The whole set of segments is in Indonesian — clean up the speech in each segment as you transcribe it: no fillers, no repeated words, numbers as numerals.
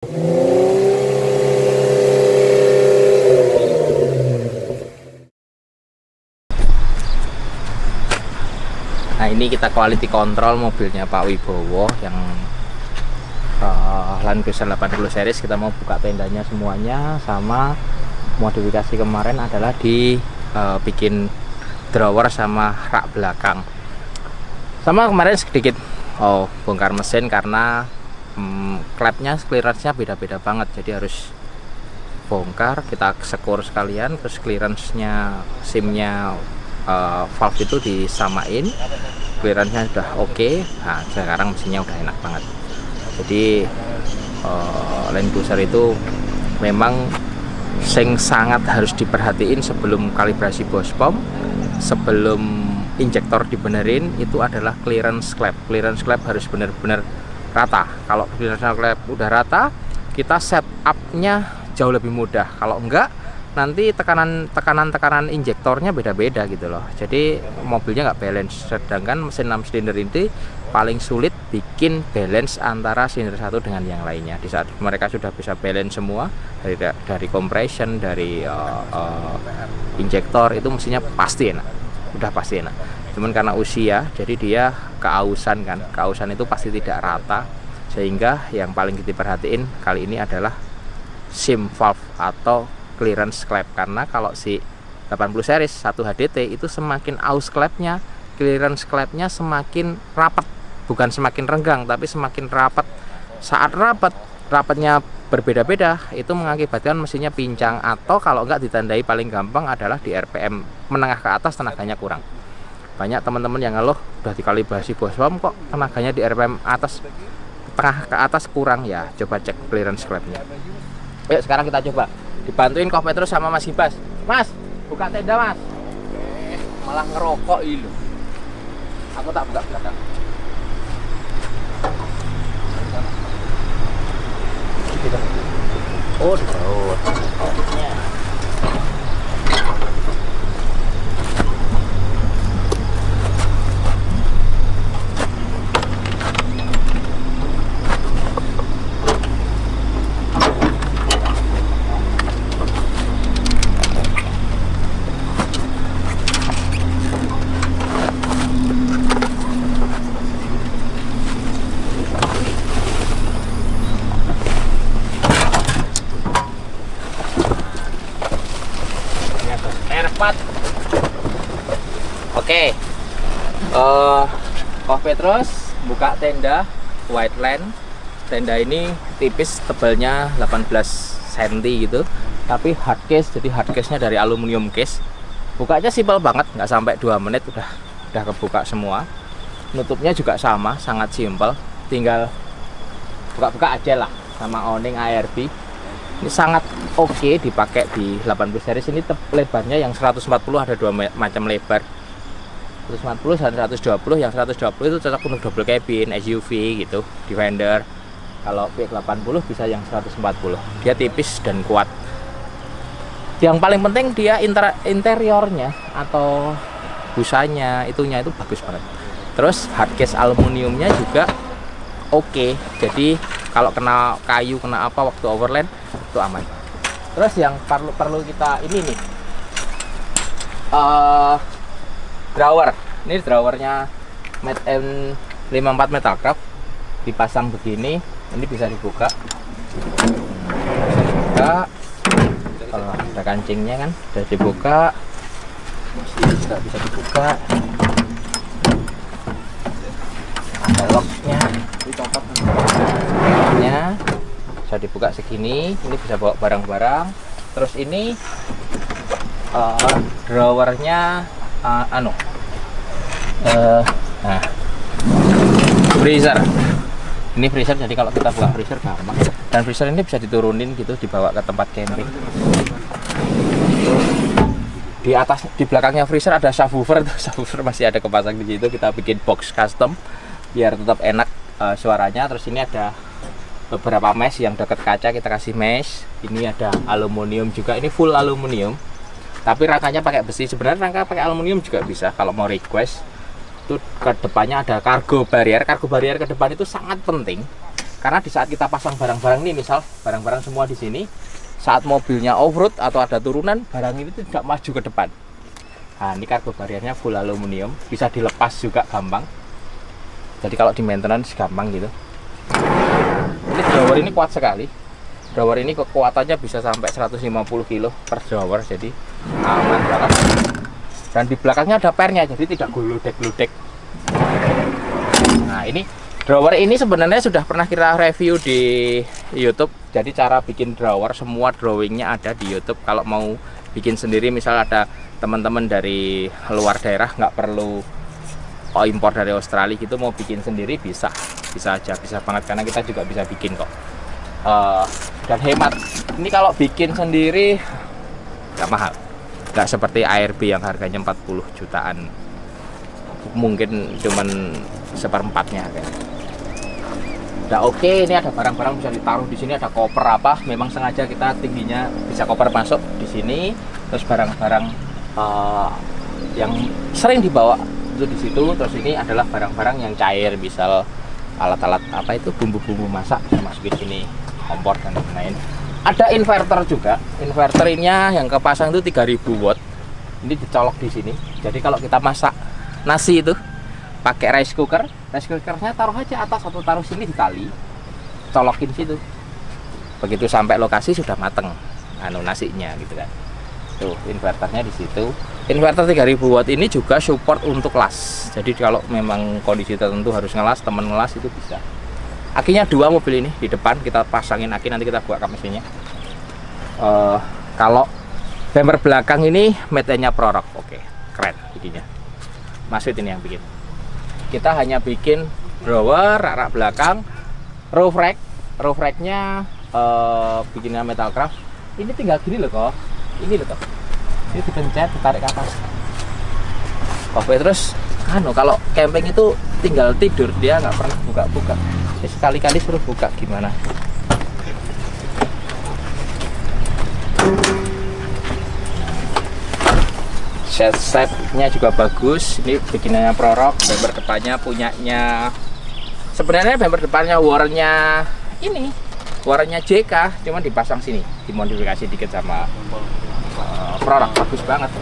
Nah, ini kita quality control mobilnya Pak Wibowo yang Land Cruiser 80 series. Kita mau buka tendanya semuanya, sama modifikasi kemarin adalah bikin drawer sama rak belakang. Sama kemarin sedikit bongkar mesin karena klepnya, clearance-nya beda-beda banget, jadi harus bongkar, kita sekor sekalian, terus clearance-nya SIM-nya valve itu disamain, clearance-nya sudah oke. Nah, sekarang mesinnya udah enak banget. Jadi Land Cruiser itu memang sangat harus diperhatiin sebelum kalibrasi bos pom, sebelum injektor dibenerin, itu adalah clearance klep. Clearance klep harus benar-benar rata. Kalau clearance klep udah rata, kita setup-nya jauh lebih mudah. Kalau enggak, nanti tekanan injektornya beda-beda gitu loh. Jadi mobilnya nggak balance. Sedangkan mesin 6 silinder ini paling sulit bikin balance antara silinder satu dengan yang lainnya. Di saat mereka sudah bisa balance semua dari compression, dari injektor, itu mesinnya pasti enak. Udah pasti enak. Cuman karena usia, jadi dia keausan kan. Keausan itu pasti tidak rata. Sehingga yang paling kita perhatiin kali ini adalah SIM valve atau clearance klep. Karena kalau si 80 series 1 HDT itu semakin aus klepnya, clearance klepnya semakin rapat, bukan semakin renggang tapi semakin rapat. Saat rapatnya berbeda-beda, itu mengakibatkan mesinnya pincang, atau kalau enggak ditandai paling gampang adalah di RPM menengah ke atas tenaganya kurang. Banyak teman-teman yang ngeluh udah dikalibrasi bos pom kok tenaganya di RPM atas tengah ke atas kurang, ya coba cek clearance klepnya. Ayo sekarang kita coba. Dibantuin Koh Petrus sama Mas Gibas. Mas, buka tenda Mas. Malah ngerokok ini loh. Aku tak buka belakang. Oh, Oke, Koh Petrus buka tenda Whiteland. Tenda ini tipis, tebalnya 18 cm gitu, tapi hard case, jadi hard case-nya dari aluminium case. Bukanya simpel banget, nggak sampai 2 menit udah kebuka semua. Nutupnya juga sama, sangat simpel, tinggal buka-buka aja lah sama owning ARB. Ini sangat oke dipakai di 80 series. Ini lebarnya yang 140 ada 2 macam lebar, 140 dan 120. Yang 120 itu cocok untuk double cabin, SUV gitu, Defender. Kalau V80 bisa yang 140. Dia tipis dan kuat. Yang paling penting dia interiornya atau busanya itu bagus banget. Terus hardcase aluminiumnya juga oke. Jadi kalau kena kayu, kena apa waktu overland itu aman. Terus yang perlu kita ini nih, drawer. Ini drawernya Made in 54 Metalcraft, dipasang begini. Ini bisa dibuka, ada kancingnya kan, sudah dibuka. Ini juga bisa dibuka, ada locknya, bisa dibuka segini. Ini bisa bawa barang-barang. Terus ini drawernya freezer. Ini freezer, jadi kalau kita buka freezer gampang. Dan freezer ini bisa diturunin gitu, dibawa ke tempat camping. Di atas, di belakangnya freezer ada subwoofer. Subwoofer masih ada kepasang di situ. Kita bikin box custom biar tetap enak suaranya. Terus ini ada beberapa mesh yang dekat kaca, kita kasih mesh. Ini ada aluminium juga. Ini full aluminium, tapi rangkanya pakai besi. Sebenarnya rangka pakai aluminium juga bisa kalau mau request. Itu ke depannya ada cargo barrier. Cargo barrier ke depan itu sangat penting Karena di saat kita pasang barang-barang ini, misal barang-barang semua di sini, saat mobilnya off-road atau ada turunan, barang ini tidak maju ke depan. Nah, ini cargo barriernya full aluminium, bisa dilepas juga gampang. Jadi kalau di maintenance gampang gitu. Ini drawer ini kuat sekali. Drawer ini kekuatannya bisa sampai 150 kilo per drawer, jadi aman banget. Dan di belakangnya ada pernya, jadi tidak gludek-gludek. Nah, ini drawer ini sebenarnya sudah pernah kita review di YouTube. Jadi cara bikin drawer, semua drawingnya ada di YouTube. Kalau mau bikin sendiri, misal ada teman-teman dari luar daerah, nggak perlu impor dari Australia gitu, mau bikin sendiri bisa aja, bisa banget, karena kita juga bisa bikin kok. Dan hemat. Ini kalau bikin sendiri nggak mahal, nggak seperti ARB yang harganya 40 jutaan, mungkin cuman seperempatnya harganya. Nah, oke, ini ada barang-barang bisa ditaruh di sini, ada koper apa, memang sengaja kita tingginya bisa koper masuk di sini. Terus barang-barang yang sering dibawa itu di situ. Terus ini adalah barang-barang yang cair, misal alat-alat apa itu, bumbu-bumbu masak bisa masukin sini, kompor dan lain-lain. Ada inverter juga. Inverternya yang kepasang itu 3000 watt. Ini dicolok di sini. Jadi kalau kita masak nasi itu pakai rice cookernya taruh aja atas atau taruh sini di tali, colokin situ. Begitu sampai lokasi sudah mateng nasinya gitu kan. Tuh, inverternya di situ. Inverter 3000 watt ini juga support untuk las. Jadi kalau memang kondisi tertentu harus ngelas, temen ngelas itu bisa. Akinya 2 mobil ini di depan, kita pasangin aki, nanti kita buka kap mesinnya. Kalau bumper belakang ini made-nya Prorock. Oke, keren bikinnya. Mas Fit ini yang bikin. Kita hanya bikin drawer, rak belakang, roof rack-nya bikinnya Metalcraft. Ini tinggal gini loh kok. Ini loh kok. Ini dipencet, ditarik ke atas. Oke, terus kalau camping itu tinggal tidur, dia nggak pernah buka-buka. Sekali-kali suruh buka gimana? Set-setnya juga bagus. Ini bikinannya Prorock. Bumper depannya punyanya, sebenarnya bumper depannya warnanya ini, warnanya JK, cuman dipasang sini, dimodifikasi dikit sama Prorock. Bagus banget.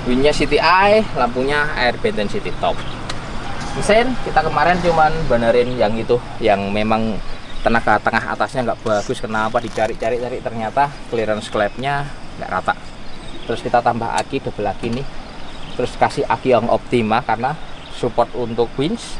Winnya CTI, lampunya Air Intensity Top. Mesin kita kemarin cuman benerin yang itu, yang memang tenaga tengah atasnya nggak bagus. Kenapa dicari-cari, ternyata clearance clapnya nggak rata. Terus kita tambah aki, double aki nih. Terus kasih aki yang Optima karena support untuk winch,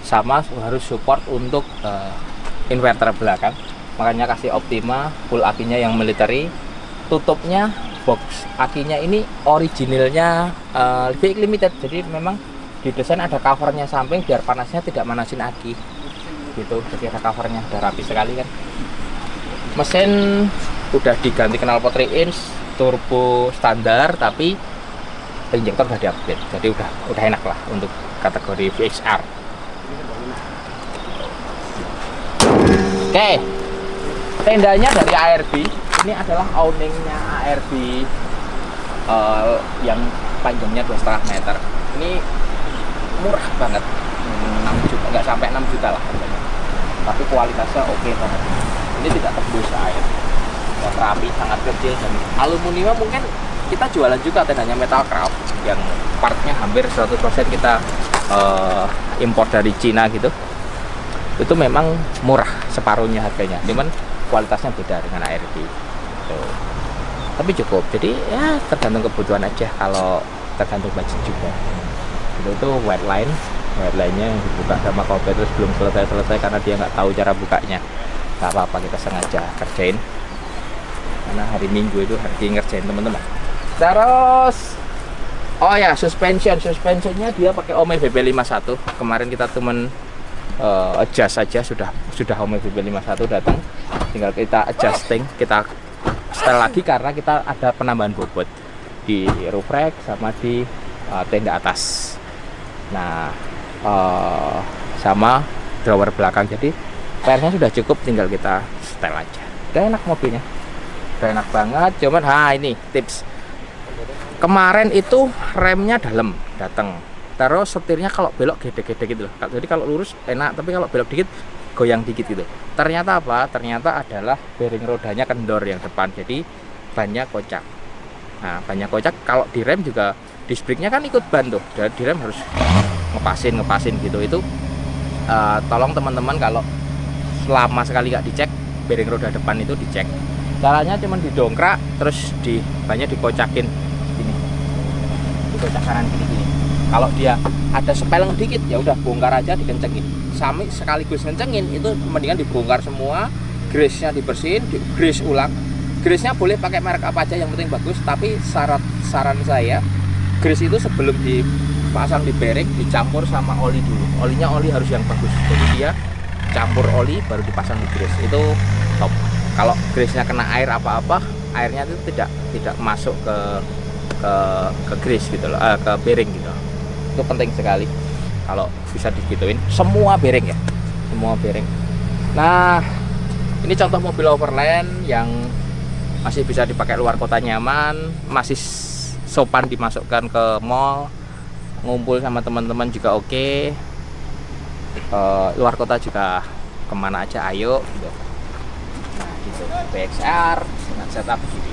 sama harus support untuk inverter belakang. Makanya kasih Optima, full akinya yang military. Tutupnya box akinya ini originalnya lebih limited, jadi memang didesain ada covernya samping biar panasnya tidak manasin aki gitu. Jadi ada covernya, udah rapi sekali kan. Mesin udah diganti knalpot 3 inch, turbo standar, tapi injektor udah diupgrade, jadi udah enak lah untuk kategori VXR. Oke, tendanya dari ARB. Ini adalah awningnya ARB yang panjangnya 2,5 meter. Ini murah banget, 6 juta, nggak sampai 6 juta lah harganya. Tapi kualitasnya oke banget. Ini tidak tembus air, rapi, sangat kecil, dan aluminium. Mungkin kita jualan juga tendanya Metalcraft yang partnya hampir 100% kita impor dari Cina gitu. Itu memang murah, separuhnya harganya, cuman kualitasnya beda dengan ARB. Tapi cukup, jadi ya tergantung kebutuhan aja, kalau tergantung budget juga. Itu white line-nya yang dibuka sama Kobe terus belum selesai karena dia nggak tahu cara bukanya. Nggak apa-apa, kita sengaja kerjain karena hari Minggu itu hari ngerjain teman-teman. Terus oh ya, suspensionnya dia pakai Ome VB51. Kemarin kita adjust saja, sudah Ome VB51 datang, tinggal kita adjusting, kita setel lagi karena kita ada penambahan bobot di roof rack sama di tenda atas. Nah, sama drawer belakang, jadi PR-nya sudah cukup, tinggal kita setel aja. Udah enak mobilnya, udah enak banget. Cuman ini tips, kemarin itu remnya dalam datang, terus setirnya kalau belok gede-gede gitu loh. Jadi kalau lurus enak, tapi kalau belok dikit goyang dikit gitu. Ternyata apa? Ternyata adalah bearing rodanya kendor yang depan, jadi bannya kocak. Nah, banyak kocak. Kalau direm juga disc brake-nya kan ikut ban tuh, dan direm harus ngepasin gitu. Itu tolong teman-teman kalau lama sekali nggak dicek bearing roda depan itu dicek. Caranya cuma didongkrak, terus banyak dikocakin gini, dikocak kanan gini. Kalau dia ada sepeleng dikit ya udah bongkar aja, dikencengin. Sampai sekaligus kencengin itu mendingan dibongkar semua, grease-nya dibersihin, grease ulang. Grease-nya boleh pakai merek apa aja, yang penting bagus. Tapi saran saya, grease itu sebelum dipasang di bearing dicampur sama oli dulu. Olinya harus yang bagus. Jadi dia campur oli baru dipasang di grease. Itu top. Kalau grease-nya kena air apa-apa, airnya itu tidak masuk ke grease gitu loh, ke bearing gitu. Itu penting sekali kalau bisa digituin semua bearing ya, semua bearing. Nah, ini contoh mobil overland yang masih bisa dipakai luar kota nyaman, masih sopan dimasukkan ke mall, ngumpul sama teman-teman juga oke. Luar kota juga kemana aja ayo gitu. Nah gitu, PXR dengan setup begini.